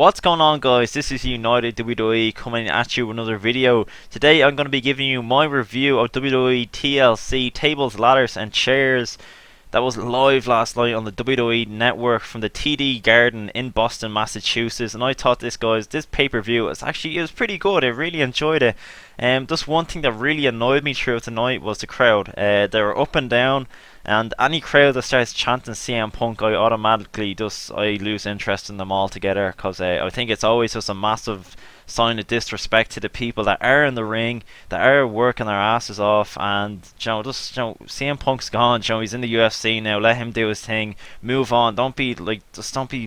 What's going on, guys? This is United WWE coming at you with another video. Today I'm going to be giving you my review of WWE TLC Tables, Ladders and Chairs that was live last night on the WWE Network from the TD Garden in Boston, Massachusetts. And I thought this pay-per-view it was pretty good. I really enjoyed it. Just one thing that really annoyed me throughout the night was the crowd. They were up and down, and any crowd that starts chanting CM Punk, I lose interest in them altogether, because I think it's always just a massive sign of disrespect to the people that are in the ring, that are working their asses off. And CM Punk's gone. He's in the UFC now. Let him do his thing. Move on. Don't be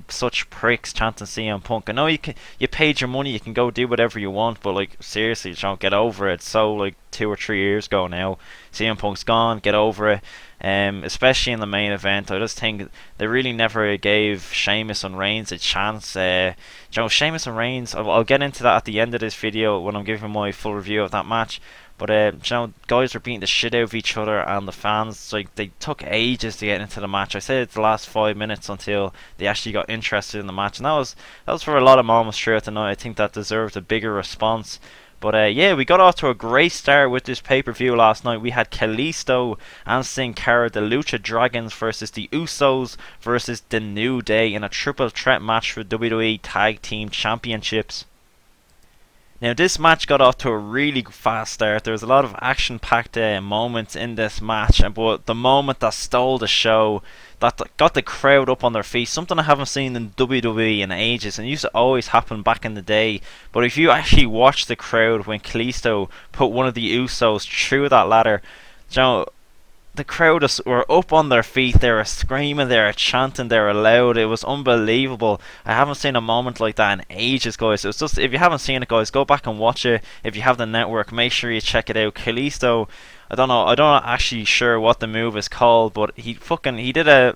such pricks chanting CM Punk. I know you paid your money. You can go do whatever you want, but seriously, get over it. So 2 or 3 years ago now, CM Punk's gone. Get over it. Especially in the main event, I just think they really never gave Sheamus and Reigns a chance. Sheamus and Reigns, I'll get into that at the end of this video when I'm giving my full review of that match. But guys were beating the shit out of each other, and the fans, they took ages to get into the match. I said it's the last 5 minutes until they actually got interested in the match, and that was for a lot of moments throughout the night. I think that deserved a bigger response. But yeah, we got off to a great start with this pay-per-view last night. We had Kalisto and Sin Cara, the Lucha Dragons, versus the Usos versus the New Day in a triple threat match for WWE Tag Team Championships. Now, this match got off to a really fast start. There was a lot of action-packed moments in this match, but the moment that stole the show, that got the crowd up on their feet, something I haven't seen in WWE in ages, and it used to always happen back in the day. But if you actually watch the crowd when Kalisto put one of the Usos through that ladder, the crowd were up on their feet. They were screaming, they were chanting, they were loud. It was unbelievable. I haven't seen a moment like that in ages, guys. It was just, if you haven't seen it, guys, go back and watch it. If you have the network, make sure you check it out. Kalisto, I don't actually sure what the move is called, but he did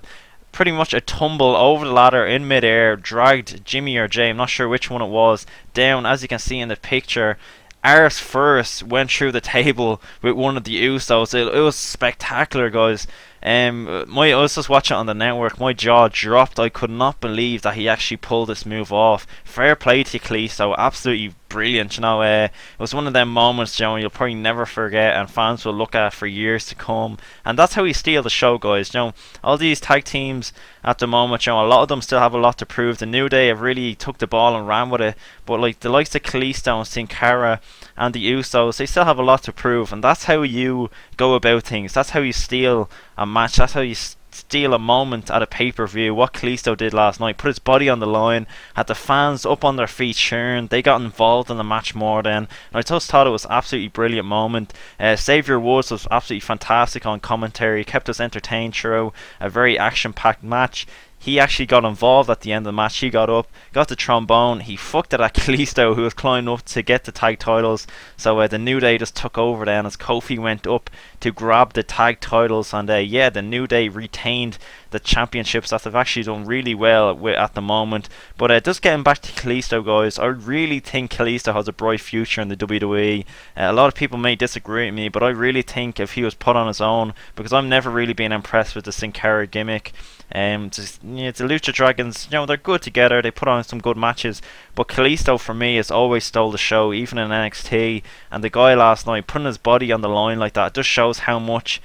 pretty much a tumble over the ladder in midair, dragged Jimmy or Jay, I'm not sure which one it was, down. As you can see in the picture, arse first went through the table with one of the Usos. It was spectacular, guys. I was just watching it on the network. My jaw dropped. I could not believe that he actually pulled this move off. Fair play to Kalisto, absolutely brilliant. It was one of them moments, you'll probably never forget, and fans will look at for years to come. And that's how you steal the show, guys. All these tag teams at the moment, a lot of them still have a lot to prove. The New Day have really took the ball and ran with it, but the likes of Kalisto and Sin Cara and the Usos, they still have a lot to prove, and that's how you go about things. That's how you steal a match. That's how you steal a moment at a pay-per-view. What Kalisto did last night, put his body on the line, had the fans up on their feet cheering. They got involved in the match more then, and I just thought it was absolutely brilliant moment. Xavier Woods was absolutely fantastic on commentary, kept us entertained through a very action-packed match. He actually got involved at the end of the match. He got up, got the trombone. He fucked it at Kalisto, who was climbing up to get the tag titles. So the New Day just took over then as Kofi went up to grab the tag titles. And yeah, the New Day retained the championships that they've actually done really well with at the moment. But just getting back to Kalisto, guys, I really think Kalisto has a bright future in the WWE. A lot of people may disagree with me, but I really think if he was put on his own, because I've never really been impressed with the Sin Cara gimmick. The Lucha Dragons, they're good together. They put on some good matches, but Kalisto for me has always stole the show, even in NXT. And the guy last night putting his body on the line like that just shows how much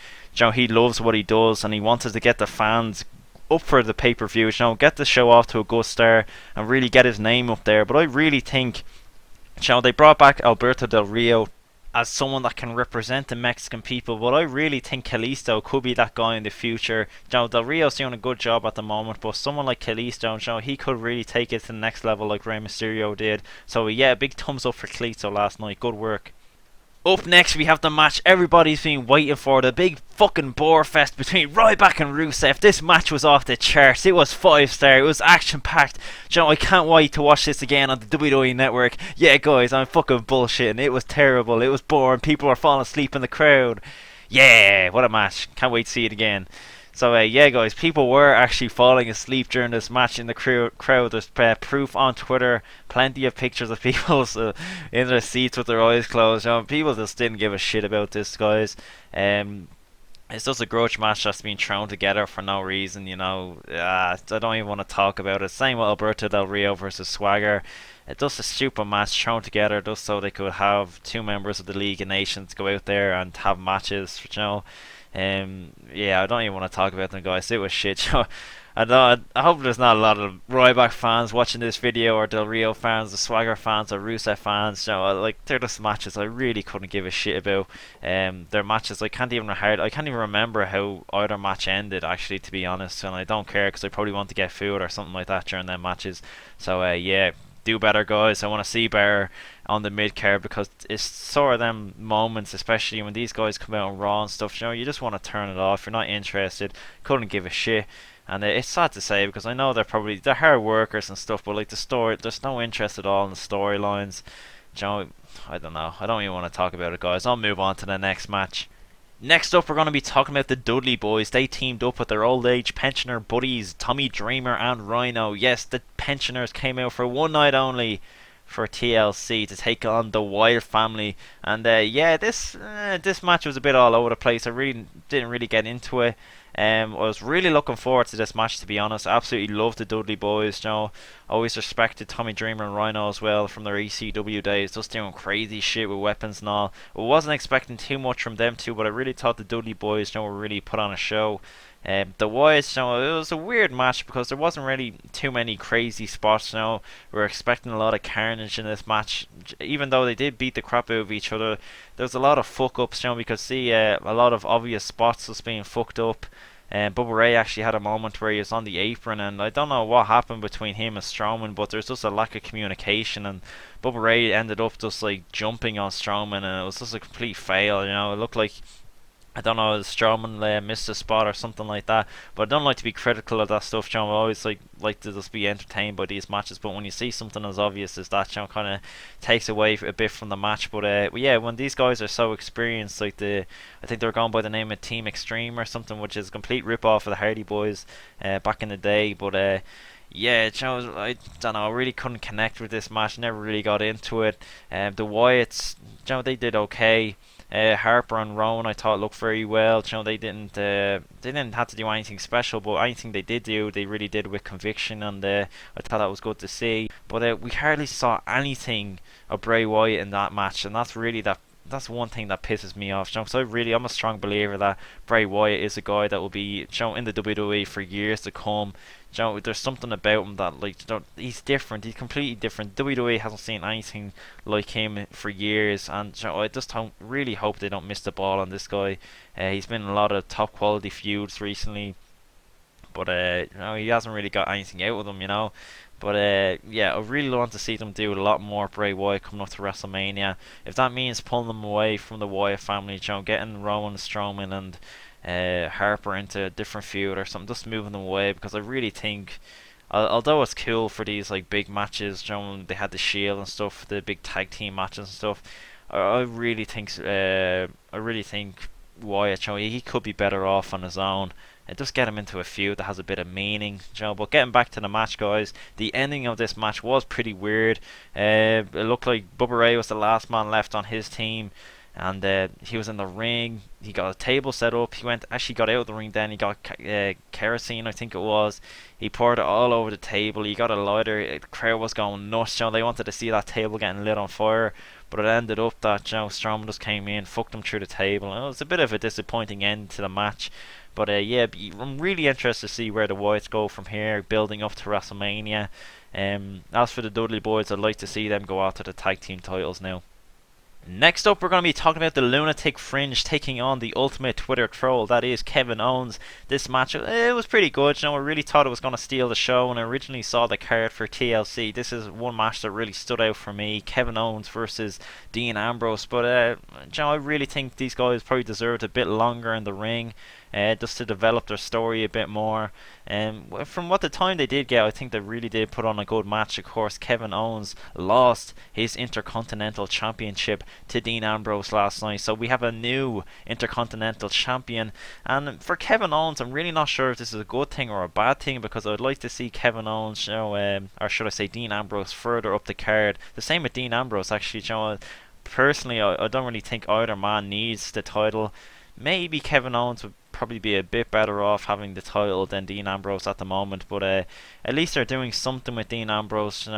he loves what he does, and he wanted to get the fans up for the pay-per-view. Get the show off to a good start and really get his name up there. But I really think they brought back Alberto Del Rio as someone that can represent the Mexican people, but I really think Kalisto could be that guy in the future. Del Rio's doing a good job at the moment, but someone like Kalisto, he could really take it to the next level like Rey Mysterio did. So yeah, big thumbs up for Kalisto last night. Good work. Up next, we have the match everybody's been waiting for, the big fucking bore fest between Ryback and Rusev. This match was off the charts. It was 5-star. It was action-packed. I can't wait to watch this again on the WWE Network. Yeah, guys, I'm fucking bullshitting. It was terrible. It was boring. People were falling asleep in the crowd. Yeah, what a match. Can't wait to see it again. So yeah, guys, people were actually falling asleep during this match in the crowd. There's proof on Twitter, plenty of pictures of people in their seats with their eyes closed. People just didn't give a shit about this, guys. It's just a grudge match that's been thrown together for no reason, you know. I don't even want to talk about it. Same with Alberto Del Rio versus Swagger. It's just a stupid match thrown together just so they could have two members of the League of Nations go out there and have matches, you know. Yeah, I don't even want to talk about them, guys. It was shit. I hope there's not a lot of Ryback fans watching this video, or Del Rio fans, the Swagger fans, or Rusev fans. You know, like they're just matches I really couldn't give a shit about. They're matches I can't even remember how either match ended. Actually, to be honest, and I don't care because I probably want to get food or something like that during them matches. So yeah, do better, guys. I want to see better on the mid card, because it's sort of them moments, especially when these guys come out on Raw and stuff. You know, you just want to turn it off. You're not interested. Couldn't give a shit. And it's sad to say, because I know they're hard workers and stuff, but like the story, there's no interest at all in the storylines. You know, I don't know. I don't even want to talk about it, guys. I'll move on to the next match. Next up, we're going to be talking about the Dudley Boys. They teamed up with their old age pensioner buddies, Tommy Dreamer and Rhino. Yes, the pensioners came out for one night only for TLC to take on the Wyatt Family. And yeah, this match was a bit all over the place. I really didn't really get into it. I was really looking forward to this match, to be honest. I absolutely loved the Dudley Boys. You know, always respected Tommy Dreamer and Rhino as well from their ECW days, just doing crazy shit with weapons and all. I wasn't expecting too much from them too, but I really thought the Dudley Boys, you know, were really put on a show. The Wyatts, you know, it was a weird match because there wasn't really too many crazy spots. You know, we were expecting a lot of carnage in this match. Even though they did beat the crap out of each other, there was a lot of fuck ups. You know, we could see a lot of obvious spots just being fucked up. Bubba Ray actually had a moment where he was on the apron, and I don't know what happened between him and Strowman, but there's just a lack of communication, and Bubba Ray ended up just like jumping on Strowman, and it was just a complete fail. You know, it looked like, I don't know, Strowman missed a spot or something like that. But I don't like to be critical of that stuff, John. I always like to just be entertained by these matches. But when you see something as obvious as that, John, kind of takes away a bit from the match. But yeah, when these guys are so experienced, like I think they were going by the name of Team Extreme or something, which is a complete rip off of the Hardy Boys back in the day. But yeah, you know, I don't know, I really couldn't connect with this match. Never really got into it. The Wyatts, you know, they did okay. Harper and Rowan, I thought, looked very well. You know, they didn't have to do anything special, but anything they did do, they really did with conviction, and I thought that was good to see. But we hardly saw anything of Bray Wyatt in that match, and that's one thing that pisses me off. You know, because I'm a strong believer that Bray Wyatt is a guy that will be, you know, in the WWE for years to come. You know, there's something about him that, like, you know, he's different. He's completely different. WWE hasn't seen anything like him for years, and you know, I just really hope they don't miss the ball on this guy. He's been in a lot of top quality feuds recently, but you know, he hasn't really got anything out of them, you know. But yeah, I really want to see them do a lot more Bray Wyatt coming up to WrestleMania. If that means pulling them away from the Wyatt family, you know, getting Rowan, Strowman, and Harper into a different feud or something, just moving them away, because I really think, although it's cool for these like big matches, you know, they had the Shield and stuff, the big tag team matches and stuff. I really think Wyatt, you know, he could be better off on his own. Just get him into a feud that has a bit of meaning, you know. But getting back to the match, guys, the ending of this match was pretty weird. It looked like Bubba Ray was the last man left on his team, and he was in the ring. He got a table set up. He actually got out of the ring. Then he got kerosene, I think it was. He poured it all over the table. He got a lighter. The crowd was going nuts. You know, they wanted to see that table getting lit on fire. But it ended up that, you know, Strowman just came in, fucked him through the table, and it was a bit of a disappointing end to the match. But yeah, I'm really interested to see where the Wyatts go from here, building up to WrestleMania. As for the Dudley Boys, I'd like to see them go after the tag team titles now. Next up, we're going to be talking about the Lunatic Fringe taking on the ultimate Twitter troll, that is Kevin Owens. This match, it was pretty good. You know, I really thought it was going to steal the show when I originally saw the card for TLC. This is one match that really stood out for me, Kevin Owens versus Dean Ambrose. But you know, I really think these guys probably deserved a bit longer in the ring, just to develop their story a bit more. From what the time they did get, I think they really did put on a good match. Of course, Kevin Owens lost his Intercontinental Championship to Dean Ambrose last night, so we have a new Intercontinental Champion. And for Kevin Owens, I'm really not sure if this is a good thing or a bad thing, because I'd like to see Kevin Owens, you know, or should I say Dean Ambrose, further up the card. The same with Dean Ambrose, actually. You know, personally, I don't really think either man needs the title. maybe Kevin Owens would probably be a bit better off having the title than Dean Ambrose at the moment. But at least they're doing something with Dean Ambrose.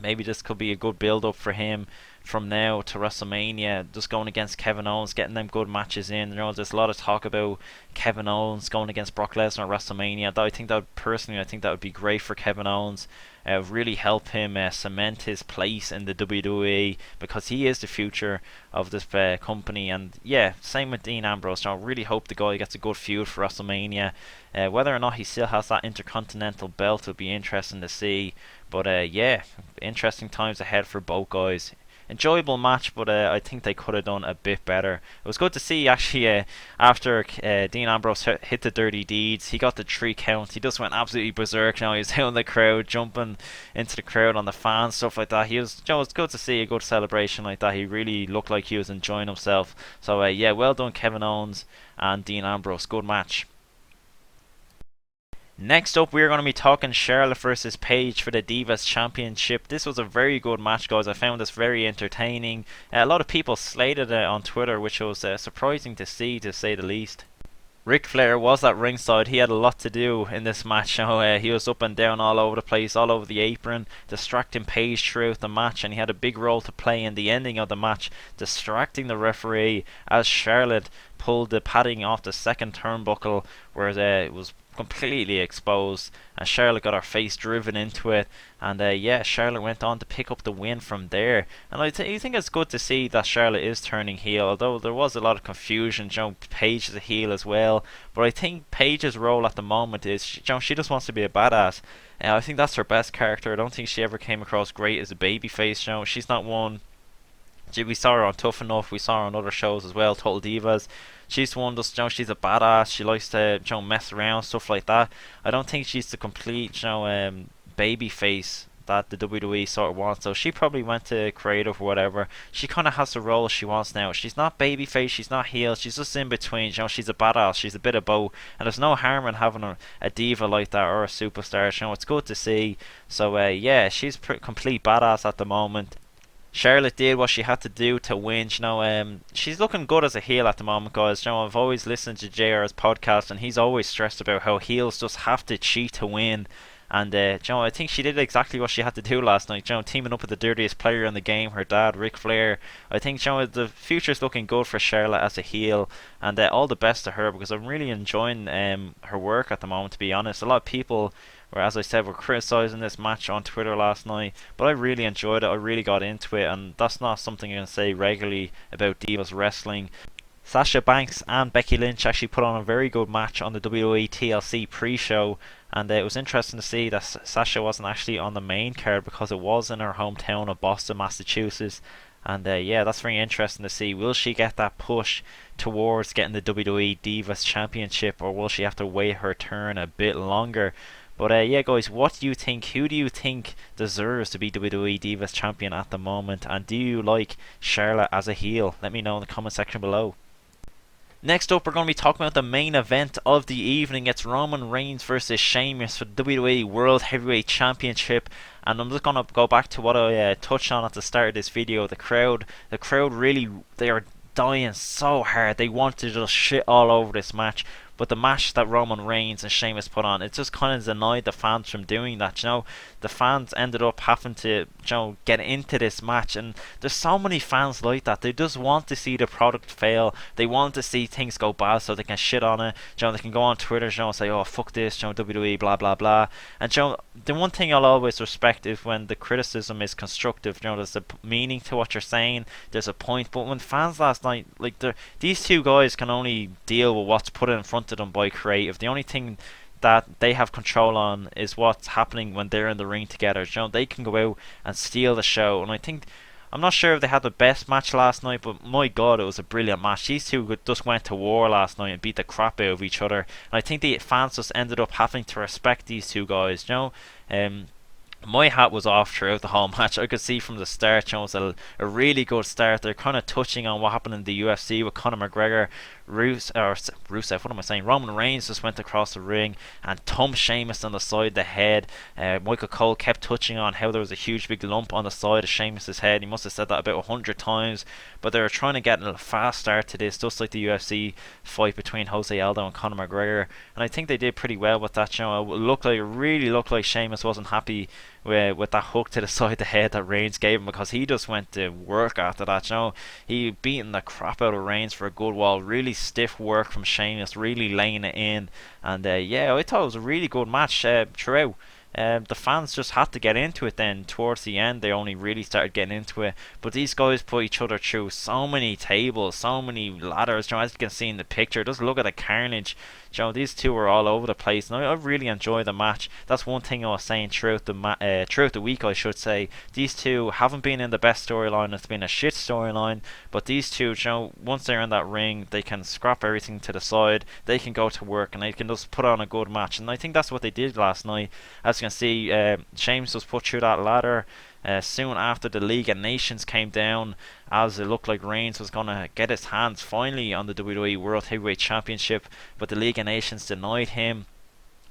Maybe this could be a good build up for him from now to WrestleMania, just going against Kevin Owens, getting them good matches in. There's a lot of talk about Kevin Owens going against Brock Lesnar at WrestleMania. I think that would be great for Kevin Owens. Really help him cement his place in the WWE, because he is the future of this company. And yeah, same with Dean Ambrose. I really hope the guy gets a good feud for WrestleMania. Whether or not he still has that Intercontinental belt would be interesting to see. But yeah, interesting times ahead for both guys. Enjoyable match, but I think they could have done a bit better. It was good to see actually after Dean Ambrose hit the dirty deeds, he got the 3 count. He just went absolutely berserk. He was out in the crowd, jumping into the crowd on the fans, stuff like that. It's good to see a good celebration like that. He really looked like he was enjoying himself. So yeah, well done Kevin Owens and Dean Ambrose. Good match. Next up, we're going to be talking Charlotte versus Paige for the Divas Championship. This was a very good match, guys. I found this very entertaining. A lot of people slated it on Twitter, which was surprising to see, to say the least. Ric Flair was at ringside. He had a lot to do in this match. He was up and down all over the place, all over the apron, distracting Paige throughout the match, and he had a big role to play in the ending of the match, distracting the referee as Charlotte pulled the padding off the second turnbuckle, where it was completely exposed, and Charlotte got her face driven into it, and yeah, Charlotte went on to pick up the win from there. And I think it's good to see that Charlotte is turning heel, although there was a lot of confusion. Paige is a heel as well, but I think Paige's role at the moment is she just wants to be a badass. I think that's her best character. I don't think she ever came across great as a babyface. She's not one. We saw her on Tough Enough, we saw her on other shows as well, Total Divas. She's one just, she's a badass. She likes to, mess around, stuff like that. I don't think she's the complete, baby face that the WWE sort of wants. So she probably went to creative or whatever. She kind of has the role she wants now. She's not babyface, she's not heel, she's just in between. She's a badass, she's a bit of both, and there's no harm in having a diva like that or a superstar. It's good to see. So yeah, she's complete badass at the moment. Charlotte did what she had to do to win. She's looking good as a heel at the moment, guys. I've always listened to JR's podcast, and he's always stressed about how heels just have to cheat to win. And I think she did exactly what she had to do last night. Teaming up with the dirtiest player in the game, her dad, Ric Flair. I think the future's looking good for Charlotte as a heel, and all the best to her, because I'm really enjoying her work at the moment. To be honest, a lot of people, as I said, were criticising this match on Twitter last night, but I really enjoyed it. I really got into it, and that's not something I can say regularly about Divas Wrestling. Sasha Banks and Becky Lynch actually put on a very good match on the WWE TLC pre-show, and it was interesting to see that Sasha wasn't actually on the main card because it was in her hometown of Boston, Massachusetts. And yeah, that's very interesting to see. Will she get that push towards getting the WWE Divas Championship, or will she have to wait her turn a bit longer? But yeah, guys, what do you think? Who do you think deserves to be WWE Divas Champion at the moment? And do you like Charlotte as a heel? Let me know in the comment section below. Next up, we're going to be talking about the main event of the evening. It's Roman Reigns versus Sheamus for the WWE World Heavyweight Championship. And I'm just going to go back to what I touched on at the start of this video. The crowd really, they are dying so hard. They want to just shit all over this match. But the match that Roman Reigns and Sheamus put on, it just kind of denied the fans from doing that. The fans ended up having to, get into this match, and there's so many fans like that. They just want to see the product fail. They want to see things go bad so they can shit on it. They can go on Twitter, and say, "Oh, fuck this, WWE, blah blah blah." And the one thing I'll always respect is when the criticism is constructive. There's a meaning to what you're saying. There's a point. But when fans last night, these two guys can only deal with what's put in front of them by creative. The only thing that they have control on is what's happening when they're in the ring together. They can go out and steal the show, and I'm not sure if they had the best match last night, but my god, it was a brilliant match. These two just went to war last night and beat the crap out of each other, and I think the fans just ended up having to respect these two guys. My hat was off throughout the whole match. I could see from the start, it was a really good start. They're kind of touching on what happened in the UFC with Conor McGregor. Rusev, what am I saying? Roman Reigns just went across the ring and thumped Sheamus on the side of the head. Michael Cole kept touching on how there was a huge big lump on the side of Sheamus's head. He must have said that about 100 times. But they were trying to get a fast start to this, just like the UFC fight between Jose Aldo and Conor McGregor. And I think they did pretty well with that. It really looked like Sheamus wasn't happy with that hook to the side of the head that Reigns gave him, because he just went to work after that. He beaten the crap out of Reigns for a good while. Really stiff work from Sheamus, really laying it in. And yeah, I thought it was a really good match throughout. The fans just had to get into it then. Towards the end, they only really started getting into it. But these guys put each other through so many tables, so many ladders. As you can see in the picture, just look at the carnage. These two were all over the place, and I really enjoyed the match. That's one thing I was saying throughout the week, I should say. These two haven't been in the best storyline. It's been a shit storyline. But these two, once they're in that ring, they can scrap everything to the side. They can go to work, and they can just put on a good match. And I think that's what they did last night. As you can see, Sheamus was put through that ladder. Soon after, the League of Nations came down, as it looked like Reigns was going to get his hands finally on the WWE World Heavyweight Championship, but the League of Nations denied him.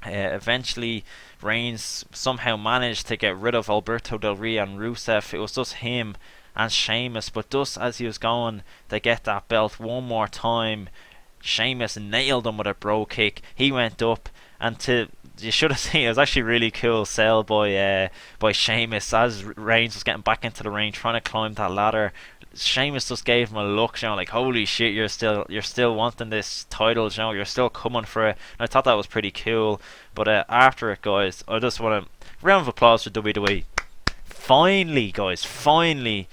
Eventually, Reigns somehow managed to get rid of Alberto Del Rio and Rusev. It was just him and Sheamus, but just as he was going to get that belt one more time, Sheamus nailed him with a bro kick. He went up, and you should have seen, it was actually really cool sell by Sheamus as Reigns was getting back into the ring trying to climb that ladder. Sheamus just gave him a look, like, holy shit, you're still wanting this title, you're still coming for it. And I thought that was pretty cool. But after it, guys, I just want a round of applause for WWE. Finally, guys, finally,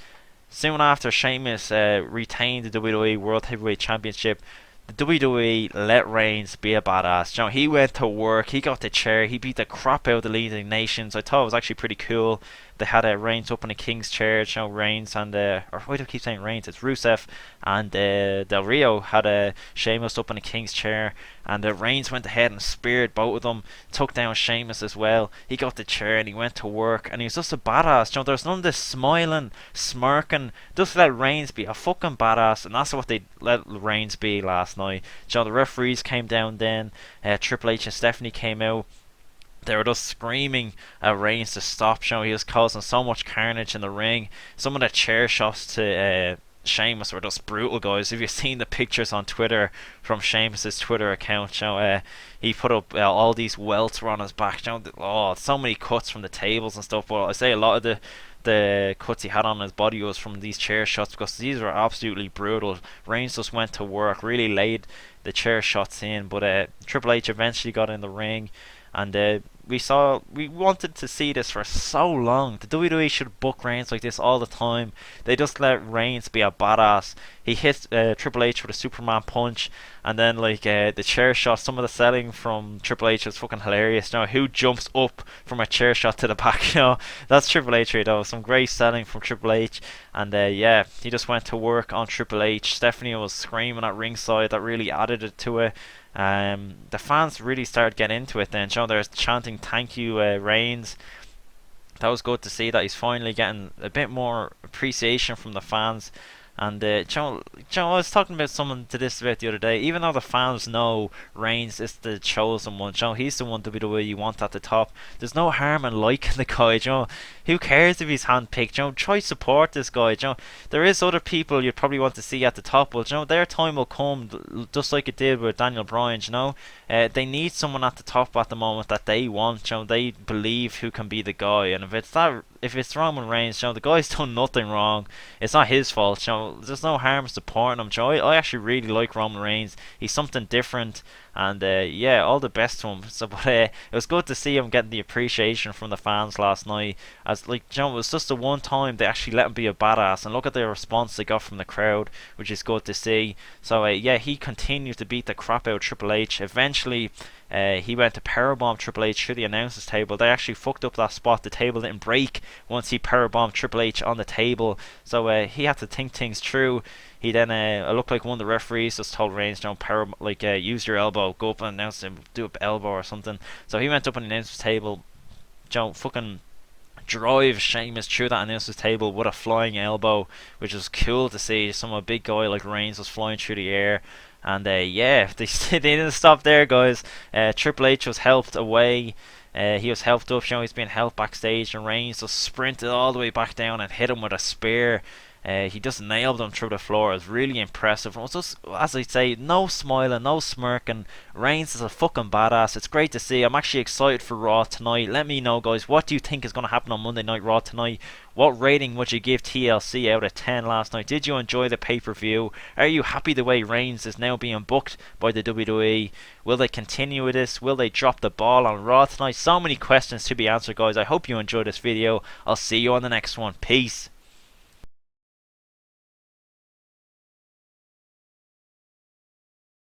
soon after Sheamus retained the WWE World Heavyweight Championship, the WWE let Reigns be a badass. He went to work, he got the chair, he beat the crap out of the League of Nations. I thought it was actually pretty cool. They had Reigns up in a king's chair. Reigns and or why do I keep saying Reigns? It's Rusev and Del Rio had Sheamus up in a king's chair, and Reigns went ahead and speared both of them, took down Sheamus as well. He got the chair and he went to work, and he was just a badass. There's none of this smiling, smirking. Just let Reigns be a fucking badass, and that's what they let Reigns be last night. The referees came down then. Triple H and Stephanie came out. They were just screaming at Reigns to stop. He was causing so much carnage in the ring. Some of the chair shots to Sheamus were just brutal, guys. If you've seen the pictures on Twitter from Sheamus's Twitter account, he put up all these welts were on his back. So many cuts from the tables and stuff. But I say a lot of the cuts he had on his body was from these chair shots, because these were absolutely brutal. Reigns just went to work, really laid the chair shots in. But Triple H eventually got in the ring, and we wanted to see this for so long. The WWE should book Reigns like this all the time. They just let Reigns be a badass. He hit Triple H with a Superman punch, and then the chair shot. Some of the selling from Triple H was fucking hilarious. Who jumps up from a chair shot to the back? That's Triple H right though. Some great selling from Triple H, and yeah, he just went to work on Triple H. Stephanie was screaming at ringside. That really added it to it. The fans really started getting into it then. They're chanting thank you Reigns. That was good to see that he's finally getting a bit more appreciation from the fans. And I was talking about someone to this about the other day. Even though the fans know Reigns is the chosen one, he's the one WWE you want at the top. There's no harm in liking the guy. Who cares if he's handpicked? Try support this guy. There is other people you'd probably want to see at the top, but their time will come, just like it did with Daniel Bryan. They need someone at the top at the moment that they want. They believe who can be the guy, and if it's Roman Reigns, the guy's done nothing wrong. It's not his fault. There's no harm supporting him. I actually really like Roman Reigns. He's something different, and yeah, all the best to him. But it was good to see him getting the appreciation from the fans last night. As it was just the one time they actually let him be a badass, and look at the response they got from the crowd, which is good to see. So yeah, he continued to beat the crap out of Triple H. Eventually, he went to powerbomb Triple H through the announcers table. They actually fucked up that spot. The table didn't break once he powerbombed Triple H on the table. So he had to think things through. He then it looked like one of the referees just told Reigns, use your elbow, go up and announce him, do an elbow or something. So he went up on the announcers table, fucking drive Sheamus through that announcer's table with a flying elbow, which was cool to see. A big guy like Reigns was flying through the air. And yeah, they didn't stop there, guys. Triple H was helped away. He was helped up, he's being helped backstage, and Reigns just sprinted all the way back down and hit him with a spear. He just nailed him through the floor. It was really impressive. It was just, as I say, no smiling, no smirking. Reigns is a fucking badass. It's great to see. I'm actually excited for Raw tonight. Let me know, guys, what do you think is going to happen on Monday Night Raw tonight? What rating would you give TLC out of 10 last night? Did you enjoy the pay-per-view? Are you happy the way Reigns is now being booked by the WWE? Will they continue with this? Will they drop the ball on Raw tonight? So many questions to be answered, guys. I hope you enjoyed this video. I'll see you on the next one. Peace.